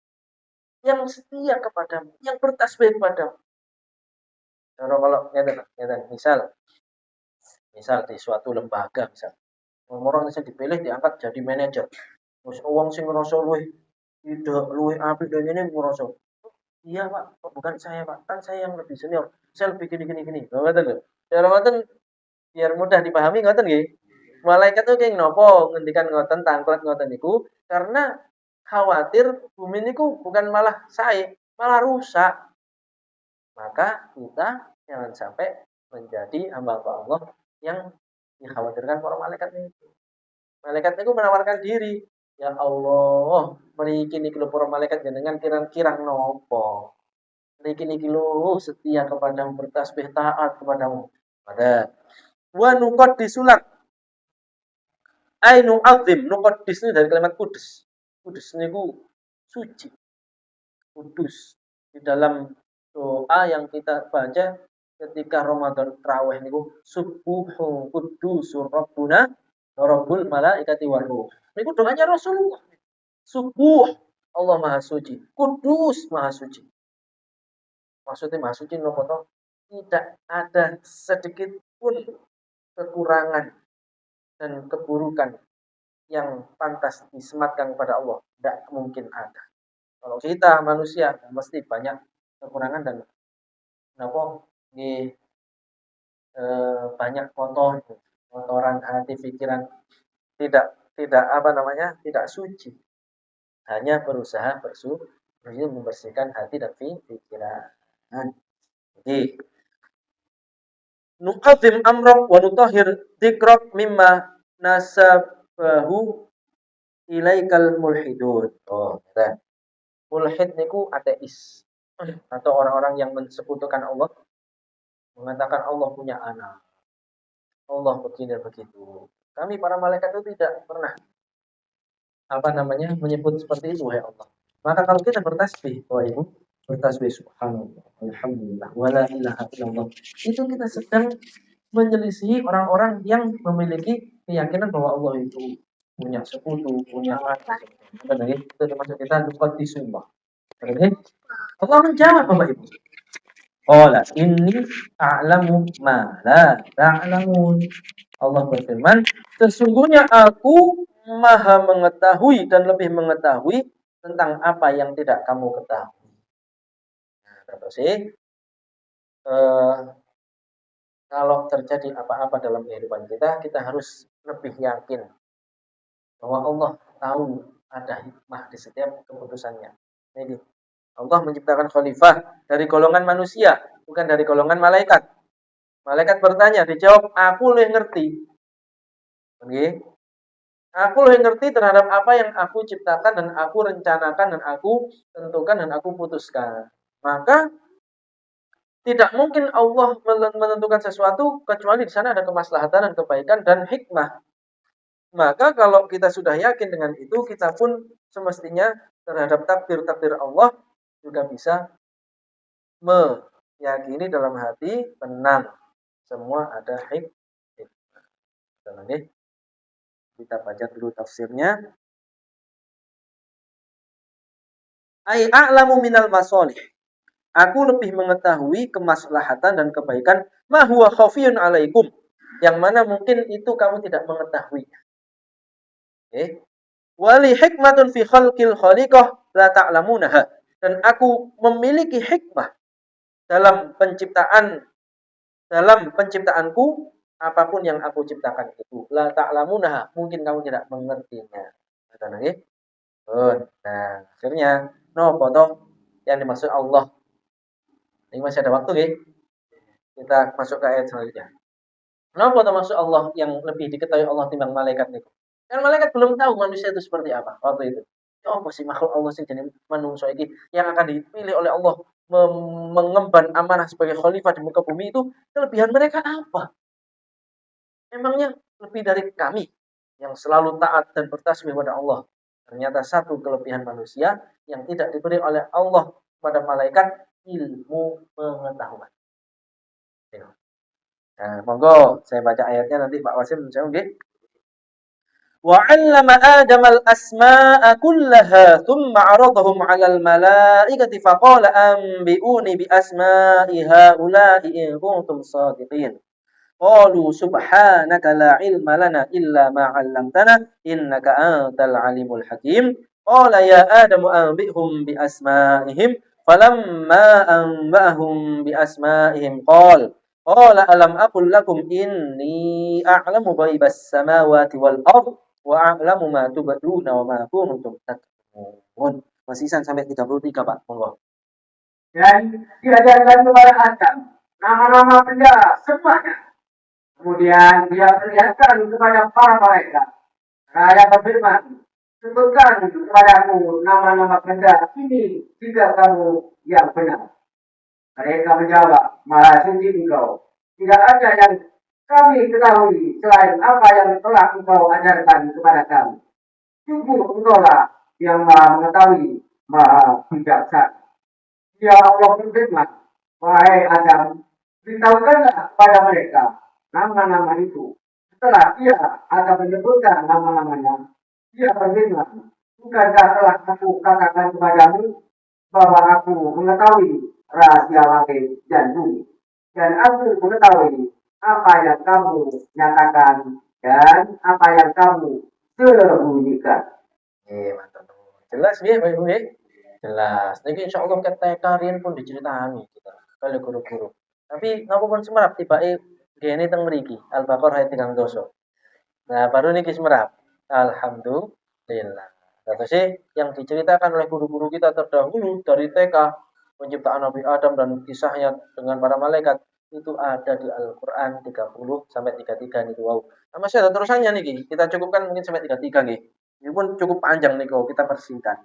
yang setia kepadamu, yang bertasbih kepadamu. Kalau ngeten, misal di suatu lembaga misal, orang yang dipilih diangkat jadi manajer. Terus wong sing ngrasa luwih apik dan ini ngrasa, "Iya, Pak, kok bukan saya, Pak? Kan saya yang lebih senior. Saya lebih gini gini gini." Lho ngoten lho. Cara ngoten biar mudah dipahami ngoten nggih. Malaikat tuh kenging napa ngendikan ngoten tangklet ngoten niku karena khawatir bumi niku bukan malah sae, malah rusak. Maka kita jangan sampai menjadi hamba Allah yang dikhawatirkan para malaikat itu. Malaikat itu menawarkan diri. Ya Allah, mriki niki lho para malaikat jenengan kirang-kirang nopo. Mriki niki lho setia kepadamu, bertasbih taat kepadamu. Ada wa nuqaddis sulak. Ai nu'adzim, nuqaddis ini dari kalimat kudus. Kudus niku suci, kudus. Di dalam doa yang kita baca ketika Ramadan Tarawih niku subuhun qudusur rabbuna rabbul malaikati war ruh. Niku doanya Rasulullah. Subuh Allah Maha Suci, kudus Maha Suci. Maksudnya Maha Suci nopo to? Tidak ada sedikit pun kekurangan dan keburukan yang pantas disematkan kepada Allah. Tidak mungkin ada. Kalau kita manusia mesti banyak kekurangan dan nopo di banyak kotoran hati pikiran tidak apa namanya tidak suci, hanya berusaha bersih membersihkan hati dan pikiran. Jadi nuqadzim amrak wa nutahhir dzikrak mimma nasabahu ilaikal mulhidun. Oh, kan. Mulhid niku ateis atau orang-orang yang mensekutukan Allah, mengatakan Allah punya anak. Allah begini begitu. Kami para malaikat itu tidak pernah apa namanya menyebut seperti itu, wahai Allah. Maka kalau kita bertasbih, wahai Ibu, bertasbih subhanallah, alhamdulillah, wala ilaha illallah. Itu kita sedang menyelisihi orang-orang yang memiliki keyakinan bahwa Allah itu punya sekutu, punya anak. Itu termasuk kita lupa di sumpah. Allah menjawab Bapak Ibu. Qala inni a'lamu ma la ta'lamun. Allah berfirman, sesungguhnya aku maha mengetahui dan lebih mengetahui tentang apa yang tidak kamu ketahui. Nah, terus kalau terjadi apa-apa dalam kehidupan kita, kita harus lebih yakin bahwa Allah tahu ada hikmah di setiap keputusannya. Jadi Allah menciptakan khalifah dari golongan manusia, bukan dari golongan malaikat. Malaikat bertanya, dijawab, aku lebih ngerti. Okay. Aku lebih ngerti terhadap apa yang aku ciptakan dan aku rencanakan dan aku tentukan dan aku putuskan. Maka tidak mungkin Allah menentukan sesuatu kecuali di sana ada kemaslahatan dan kebaikan dan hikmah. Maka kalau kita sudah yakin dengan itu, kita pun semestinya terhadap takdir-takdir Allah juga bisa meyakini dalam hati tenang. Semua ada hikmah. Kita baca dulu tafsirnya. Ai a'lamu minal masolih. Aku lebih mengetahui kemaslahatan dan kebaikan ma huwa khafiyun alaikum. Yang mana mungkin itu kamu tidak mengetahui. Wali hikmatun fi khalqil khaliqah la ta'lamunaha. Dan aku memiliki hikmah dalam penciptaanku apapun yang aku ciptakan itu. La ta'lamunaha, mungkin kamu tidak mengertinya. Kata lagi. Nah, akhirnya nopo toh yang dimaksud Allah. Ini masih ada waktu nggih. Kita masuk ke ayat selanjutnya. Nopo toh maksud Allah yang lebih diketahui Allah timbang malaikat niku. Kan malaikat belum tahu manusia itu seperti apa waktu itu. Ya apa sih makhluk Allah sing jenenge manungsa iki yang akan dipilih oleh Allah mengemban amanah sebagai khalifah di muka bumi itu kelebihan mereka apa? Emangnya lebih dari kami yang selalu taat dan bertasbih kepada Allah. Ternyata satu kelebihan manusia yang tidak diberi oleh Allah pada malaikat ilmu pengetahuan. Nah, monggo saya baca ayatnya nanti Pak Wasim saya nggih. وعلم آدم الأسماء كلها ثم عرضهم على الملائكة فقال أنبئوني بأسماء هؤلاء إن كنتم صادقين قالوا سبحانك لا علم لنا إلا ما علمتنا إنك أنت العليم الحكيم قال يا آدم أنبئهم بأسمائهم فلما أنبأهم بأسمائهم قال ألم أقل لكم إني أعلم غيب السماوات والأرض وأعلم ما تبدون وما كنتم تكتمون. Masih sampai 33 Pak, monggo. Dan diajarkan kepada Adam nama-nama benda semuanya. Kemudian dia perlihatkan kepada para malaikat. Raya berfirman, sebutkan kepadaku nama-nama benda ini jika kamu yang benar. Mereka menjawab, maha suci engkau. Tidak ada yang kami ketahui selain apa yang telah engkau ajarkan kepada kami. Sungguh engkau lah yang maha mengetahui, maha bijaksana. Ya Allah berfirman, wahai Adam, beritahukanlah kepada mereka nama-nama itu. Setelah dia akan menyebutkan nama-namanya, dia berfirman, bukankah telah aku katakan kepadamu bahwa aku mengetahui rahasia langit dan bumi, dan aku mengetahui apa yang kamu nyatakan dan apa yang kamu sembunyikan. Mantap. Jelas nggih, Pak Ibu nggih? Jelas. Niki insyaallah ket TK riyen pun diceritani kita kali guru-guru. Tapi napa pun semerap tibake gene teng mriki Al-Baqarah ayat 3 Nah, baru niki semerap. Alhamdulillah. Terus yang diceritakan oleh guru-guru kita terdahulu dari TK, penciptaan Nabi Adam dan kisahnya dengan para malaikat itu ada di Al-Qur'an 30 sampai 33 nih wow. Nah, masih ada terusannya nih, kita cukupkan mungkin sampai 33 nih. Ini pun cukup panjang nih kalau kita persingkat.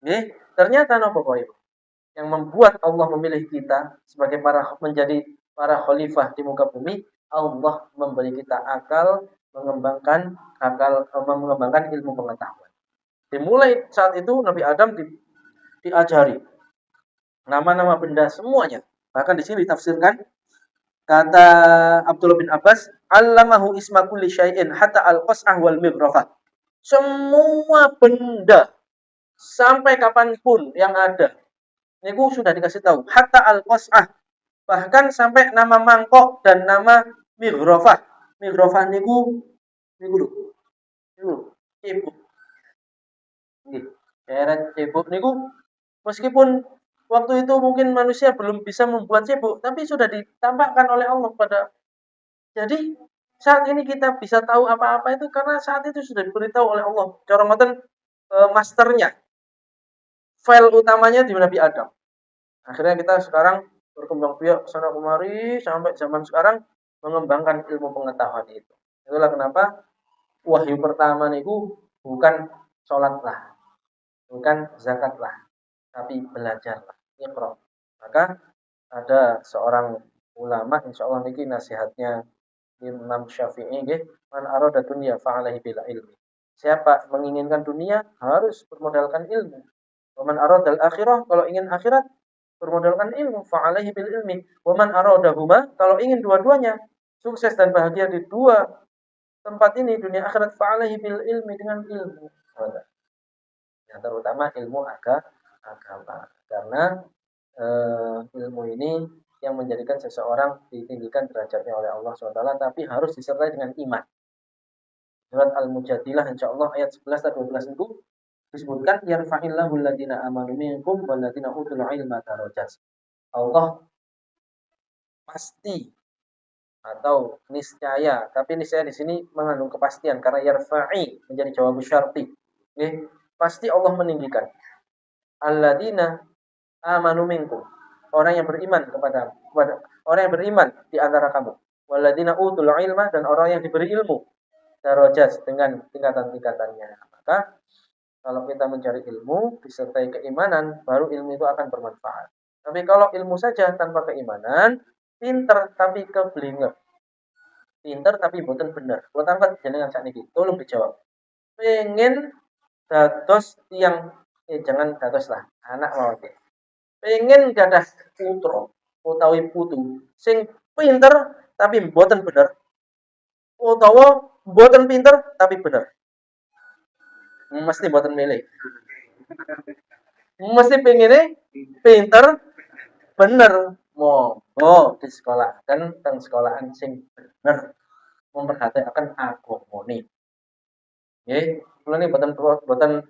Nih, ternyata napa Bapak Ibu? Yang membuat Allah memilih kita sebagai menjadi para khalifah di muka bumi, Allah memberi kita mengembangkan ilmu pengetahuan. Dimulai saat itu Nabi Adam diajari nama-nama benda semuanya. Bahkan di sini ditafsirkan kata Abdullah bin Abbas, "Allamahu isma kulli syai'in hatta al-qas'ah wal mighrafah." Semua benda sampai kapanpun yang ada niku sudah dikasih tahu. Hatta al-qas'ah, bahkan sampai nama mangkok dan nama mighrafah. Mighrafah niku lho. Niku cebok. Nggih. Daerah cebok niku meskipun waktu itu mungkin manusia belum bisa membuat cebok, tapi sudah ditampakkan oleh Allah pada. Jadi saat ini kita bisa tahu apa-apa itu karena saat itu sudah diberitahu oleh Allah. Cara ngoten masternya, file utamanya di Nabi Adam. Akhirnya kita sekarang berkembang biak sana kemari sampai zaman sekarang mengembangkan ilmu pengetahuan itu. Itulah kenapa wahyu pertama niku bukan sholat lah, bukan zakat lah, tapi belajarlah, iqra. Maka ada seorang ulama, insya Allah niki nasihatnya Imam Syafi'i nggih, man arada dunya fa'alaihi bil ilmi. Siapa menginginkan dunia harus bermodalkan ilmu. Wa man aradal akhirah, kalau ingin akhirat bermodalkan ilmu, fa'alaihi bil ilmi. Wa man aradahuma, kalau ingin dua-duanya sukses dan bahagia di dua tempat ini dunia akhirat, fa'alaihi bil ilmi, dengan ilmu. Yang terutama ilmu agama. Karena ilmu ini yang menjadikan seseorang ditinggikan derajatnya oleh Allah SWT, tapi harus disertai dengan iman. Surat Al-Mujadilah insyaallah ayat 11 dan 12 itu disebutkan yarfa'illahu alladziina aamanu minkum walladziina utul ilma darajat. Allah pasti atau niscaya, tapi niscaya di sini mengandung kepastian karena yarfa'i menjadi jawab syarti. Pasti Allah meninggikan alladziina aamanu minkum, orang yang beriman kepada orang yang beriman di antara kamu, walladzina utul ilma, dan orang yang diberi ilmu, darajat dengan tingkatan-tingkatannya. Maka kalau kita mencari ilmu disertai keimanan, baru ilmu itu akan bermanfaat. Tapi kalau ilmu saja tanpa keimanan, pinter tapi keblinger. Pinter tapi boten bener. Kalau tangkat jenengan sakniki, tolong dijawab. Pengen dados yang jangan dados lah, anak mau pengen gadah putra utawi putu sing pinter tapi mboten bener utawa mboten pinter tapi bener. Mesti mboten milih. Mesti pengennya pinter bener. Monggo di sekolah kan teng sekolahan sing bener memperhatikan agamane. Nggih, kula niki boten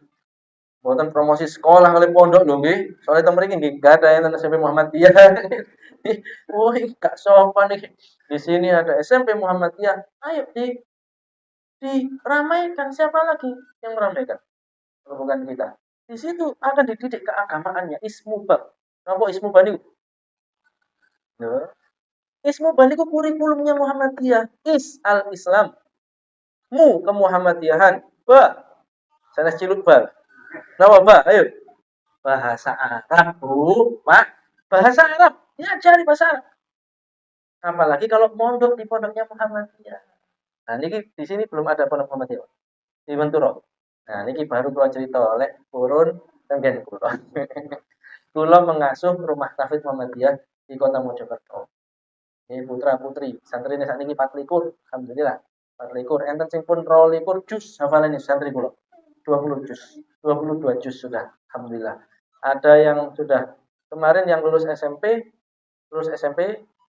boten promosi sekolah kali pondok lho nggih. Soale teng mriki nggih gadah enten SMP Muhammadiyah. Oh, gak sopan nih. Di sini ada SMP Muhammadiyah. Ayo diramaikan, siapa lagi yang meramaikan? Kalau bukan kita. Di situ akan dididik keagamaannya. Ismu bab. Apa ismu bani? Ya. Ismu bani ku kurikulumnya Muhammadiyah. Al-Islam. Mu kemuhammadiyahan. Ba. Sanes ciluk ba. Napa ba? Ayo. Bahasa Arab, Bu. Pak. Bahasa Arab. Ya cari bahasa Arab. Apalagi kalau mondok di pondoknya Muhammadiyah. Nah, ini di sini belum ada pondok Muhammadiyah. Di Menturo. Nah, ini baru kula cerita oleh purun tenggen kula. Kula mengasuh rumah tahfidz Muhammadiyah di Kota Mojokerto. Ini putra-putri, santrine sakniki 24, alhamdulillah. 24, enten sing pun 22 juz hafalane santri kula. 20 juz, 22 juz sudah, alhamdulillah. Ada yang sudah kemarin yang lulus SMP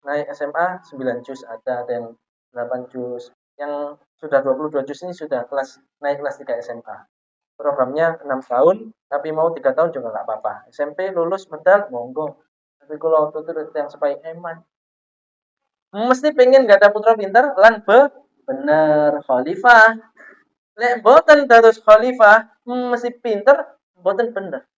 naik SMA 9 juz, ada yang 8 juz. Yang sudah 22 juz ini sudah naik kelas 3 SMA. Programnya 6 tahun, tapi mau 3 tahun juga nggak apa-apa. SMP lulus medal, monggo. Tapi kalau waktu itu yang sebaik eman. Mesti pengen gak ada putra pinter, lan bener khalifah. Lek boten dados khalifah, mesti pinter, boten bener.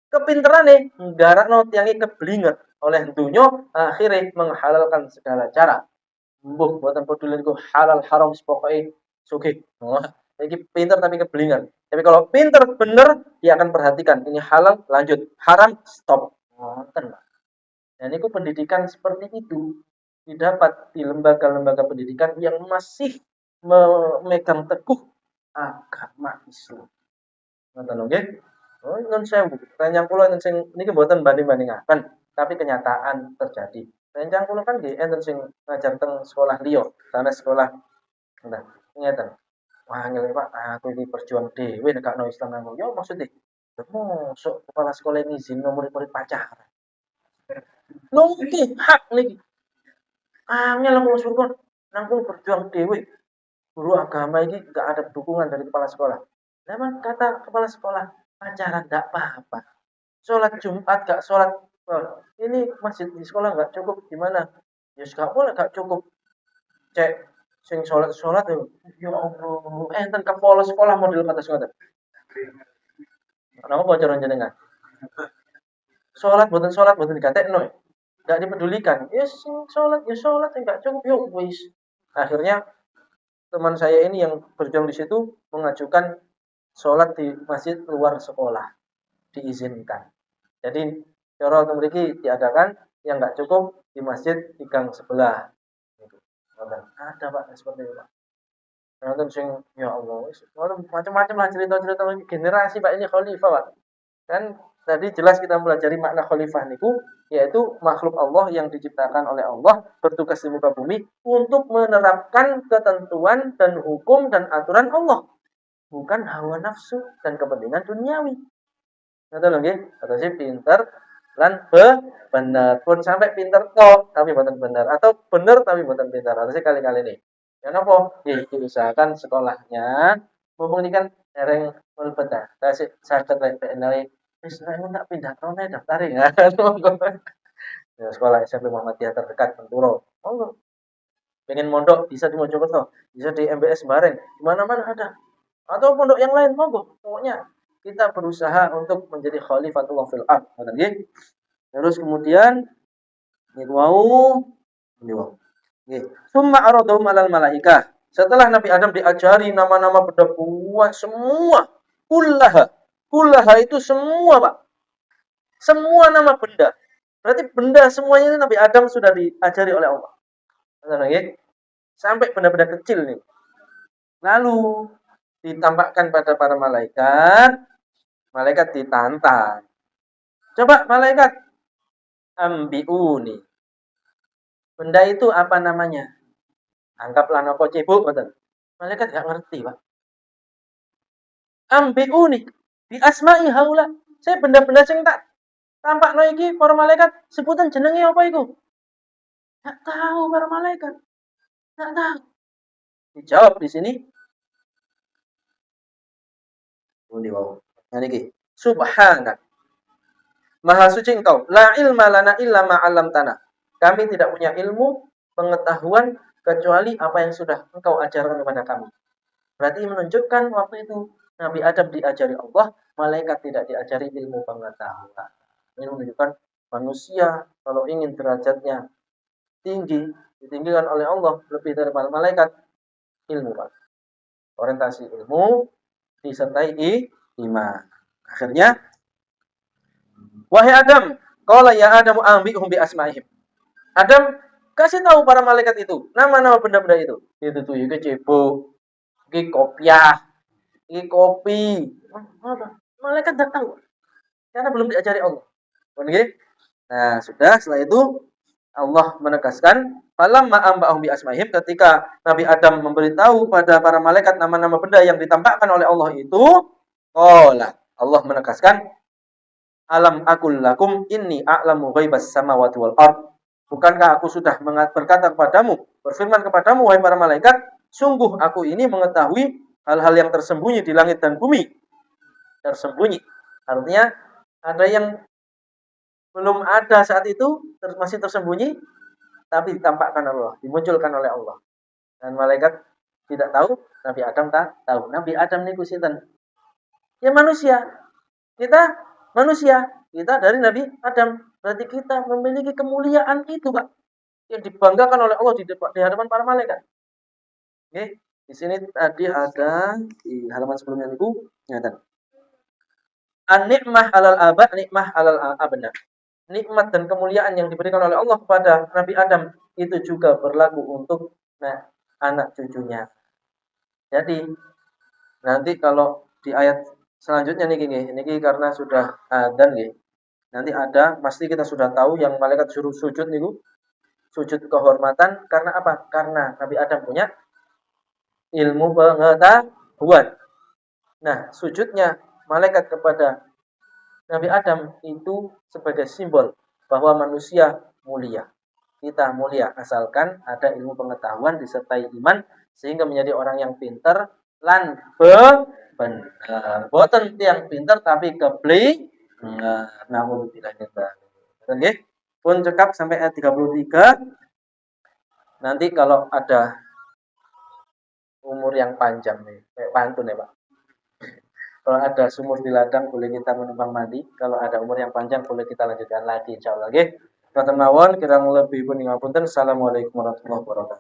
Kepinterane nggarakno tiange keblinger oleh dunya akhirnya menghalalkan segala cara. Mbuh boten peduli niku halal haram pokoke sugih. Oh, iki pinter tapi keblinger. Tapi kalau pinter bener, dia akan perhatikan ini halal lanjut, haram stop. Ngoten. Dan itu pendidikan seperti itu didapat di lembaga-lembaga pendidikan yang masih memegang teguh agama Islam. Ngoten lho nggih. Oh, nyun sewu. Rencang kula enten sing niki mboten banding-bandingaken, tapi kenyataan terjadi. Rencang kula kan nggih enten sing ngajar teng sekolah liya, sanes sekolah nah, ngeten. Wah, angel Pak, aku iki berjuang dhewe nekakno Islam aku. Ya maksudnya, mosok kepala sekolah ini izin murid-murid pacaran. Lho nggih, hak niki. Angel aku syukur nang berjuang dhewe. Guru agama ini nggak ada dukungan dari kepala sekolah. Memang kata kepala sekolah, pacaran nggak apa-apa. Sholat Jumat nggak sholat. Ini masjid di sekolah nggak cukup gimana? Ya nggak boleh nggak cukup. Cek sing sholat ya. Ya Allah, enten kepala sekolah model kata sekolah. Kenapa bocoran jenengan? Sholat buatan dikatekno ya. Nggak dipedulikan. Ya sholat nggak cukup ya wis. Akhirnya teman saya ini yang berjuang di situ mengajukan sholat di masjid luar sekolah diizinkan. Jadi cara memiliki diadakan yang nggak cukup di masjid di gang sebelah. Ada Pak seperti itu Pak. Nonton sing ya Allah, macam-macam lah cerita-cerita generasi Pak ini khalifah Pak. Kan tadi jelas kita pelajari makna khalifah niku yaitu makhluk Allah yang diciptakan oleh Allah bertugas di muka bumi untuk menerapkan ketentuan dan hukum dan aturan Allah, bukan hawa nafsu dan kepentingan duniawi. Ngoten lho nggih, terus pinter lan bener pun sampai pinter kok tapi bukan bener atau bener tapi bukan pinter. Harusnya kali-kali nih. Ya napa? Ya diusahakan sekolahnya mumpung ini kan dereng mlebet ta. Saged lek PNL wis nek tak pindah rone daftar ya. Ya sekolah SMP Muhammadiyah terdekat Penturo. Oh, pengen mondok bisa di Mojokerto, bisa di MBS Bareng, di mana-mana ada. Atau pondok yang lain monggo. Pokoknya kita berusaha untuk menjadi khalifatullah fil ard. Terus kemudian niku wau niku. Nggih. Summa aradhum alal malaikah. Setelah Nabi Adam diajari nama-nama benda buat semua, kullaha. Kullaha itu semua, Pak. Semua nama benda. Berarti benda semuanya ini Nabi Adam sudah diajari oleh Allah. Sampai benda-benda kecil nih. Lalu ditampakkan pada para malaikat, malaikat ditantang. Coba malaikat ambiuni. Benda itu apa namanya? Anggaplah nopo cebok, betul. Malaikat nggak ngerti, Pak. Ambiuni bi asma'i haula. Saya benda-benda sing tak tampakno iki para malaikat sebutan jenenge apa iku? Nggak tahu para malaikat. Nggak tahu. Dijawab di sini. Wow. Nah niki. Subhanak. Maha suci engkau. La ilma lana illa ma'alam tanah. Kami tidak punya ilmu, pengetahuan, kecuali apa yang sudah engkau ajarkan kepada kami. Berarti menunjukkan waktu itu Nabi Adam diajari Allah, malaikat tidak diajari ilmu pengetahuan. Ini menunjukkan manusia kalau ingin derajatnya tinggi, ditinggikan oleh Allah lebih daripada malaikat, ilmu, Pak. Orientasi ilmu disertai iman. Akhirnya, wahai Adam, qala ya Adamu ambihum bi asma'ihim. Adam kasih tahu para malaikat itu nama-nama benda-benda itu. Itu tuh iki cebok, iki kopiah, iki kopi. Malaikat tidak tahu karena belum diajari Allah. Oke? Nah, sudah setelah itu Allah menegaskan falamma amba'ahum bi asma'ihim, ketika Nabi Adam memberitahu pada para malaikat nama-nama benda yang ditampakkan oleh Allah itu, qala, Allah menegaskan, alam aqul lakum inni a'lamu ghaibas samawati wal ard. Bukankah aku sudah berkata kepadamu, berfirman kepadamu wahai para malaikat, sungguh aku ini mengetahui hal-hal yang tersembunyi di langit dan bumi. Tersembunyi. Artinya ada yang belum ada saat itu, masih tersembunyi, tapi ditampakkan Allah, dimunculkan oleh Allah. Dan malaikat tidak tahu, Nabi Adam tak tahu. Nabi Adam niku sinten? Ya manusia. Kita manusia. Kita dari Nabi Adam. Berarti kita memiliki kemuliaan itu, Pak. Yang dibanggakan oleh Allah di hadapan para malaikat. Oke, di sini tadi ada di halaman sebelumnya niku nyata. An-nikmah alal aba, nikmah alal abna. Nikmat dan kemuliaan yang diberikan oleh Allah kepada Nabi Adam itu juga berlaku untuk anak cucunya. Jadi nanti kalau di ayat selanjutnya niki karena sudah adzan nggih. Nanti ada pasti kita sudah tahu yang malaikat suruh sujud niku, sujud kehormatan karena apa? Karena Nabi Adam punya ilmu pengetahuan. Nah, sujudnya malaikat kepada Nabi Adam itu sebagai simbol bahwa manusia mulia. Kita mulia asalkan ada ilmu pengetahuan disertai iman sehingga menjadi orang yang pintar lan benar. Boten tiang pintar tapi kebeli namun tidak nyata. Oke. Pun cekap sampai ayat 33. Nanti kalau ada umur yang panjang nih, kayak pantun ya Pak. Kalau ada sumur di ladang boleh kita menumpang mandi. Kalau ada umur yang panjang boleh kita lanjutkan lagi insyaallah nggih. Kata mawon kirang lebih pun ngapunten. Assalamualaikum warahmatullahi wabarakatuh.